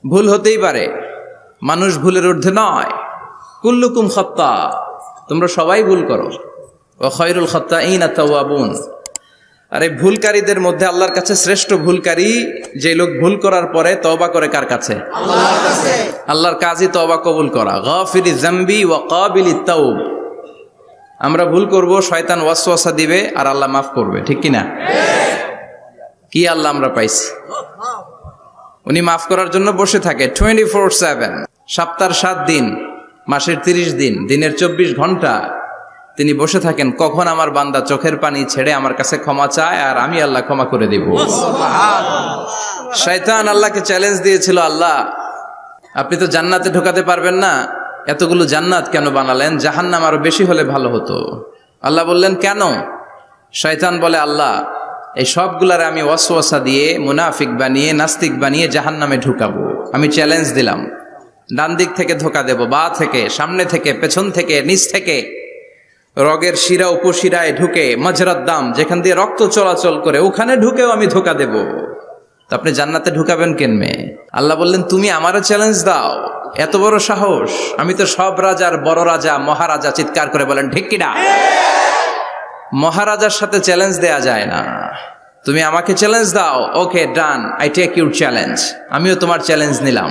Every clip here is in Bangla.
ভুল হতেই পারে, মানুষ ভুলের ঊর্ধ্বে নয়। কুল্লুকুম খাত্তা, তোমরা সবাই ভুল করো। ওয়া খায়রুল খাত্তাইনা তাওয়াবুন, আর এই ভুলকারীদের মধ্যে আল্লাহর কাছে শ্রেষ্ঠ ভুলকারী যে লোক ভুল করার পরে তওবা করে কার কাছে? আল্লাহর কাছে। আল্লাহর কাজই তওবা কবুল করা। গাফিরিজ যামবি ওয়া কাবিলিত তাওব। আমরা ভুল করব, শয়তান ওয়াসওয়াসা দিবে আর আল্লাহ মাফ করবে, ঠিক কি না? কি আল্লাহ আমরা পাইছি, উনি মাফ করার জন্য বসে থাকে 24/7, সপ্তাহের 7 দিন, মাসের 30 দিন, দিনের 24 ঘন্টা তিনি বসে থাকেন। কখন আমার বান্দা চোখের পানি ছেড়ে আমার কাছে ক্ষমা চায় আর আমি আল্লাহ ক্ষমা করে দেব। শয়তান আল্লাহকে চ্যালেঞ্জ দিয়েছিল, আল্লাহ আপনি তো জান্নাতে ঢোকাতে পারবেন না, এতগুলো জান্নাত কেন বানালেন? জাহান্নাম আরো বেশি হলে ভালো হতো। আল্লাহ বললেন কেন? শয়তান বলে, আল্লাহ এই সবগুলারে আমি ওয়াসওয়াসা দিয়ে, মুনাফিক বানিয়ে, নাস্তিক বানিয়ে জাহান্নামে ঢুকাবো। আমি চ্যালেঞ্জ দিলাম, ডান দিক থেকে ধোকা দেব, বা থেকে, সামনে থেকে, পেছন থেকে, নিচ থেকে, রগের শিরা উপশিরায় ঢুকে, মাজরাত দাম যেখান দিয়ে রক্ত চলাচল করে ওখানে ঢুকেও আমি ধোকা দেব। তো আপনি জান্নাতে ঢুকাবেন কেনমে? আল্লাহ বললেন তুমি আমারও চ্যালেঞ্জ দাও, এত বড় সাহস? আমি তো সব রাজার বড় রাজা, মহারাজা। চিৎকার করে বলেন ঠিক কিনা? মহারাজার সাথে চ্যালেঞ্জ দেয়া যায় না। তুমি আমাকে চ্যালেঞ্জ দাও, ওকে ডান, আই টেক ইউর চ্যালেঞ্জ। আমিও তোমার চ্যালেঞ্জ নিলাম।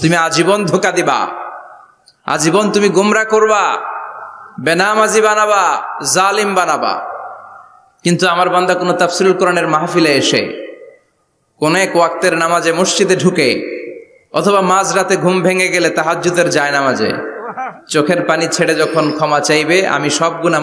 তুমি আজীবন ধোকা দিবা, আজীবন তুমি গুমরা করবা, বেনামাজি বানাবা, জালিম বানাবা। কিন্তু আমার বান্দা কোনো তাফসীরুল কোরআনের মাহফিলে এসে, কোন এক ওয়াক্তের নামাজে মসজিদে ঢুকে, অথবা মাঝরাতে ঘুম ভেঙে গেলে তাহাজ্জুদের জায়নামাজে চোখের পানি ছেড়ে যখন ক্ষমা চাইবে, আমি সব গুনাহ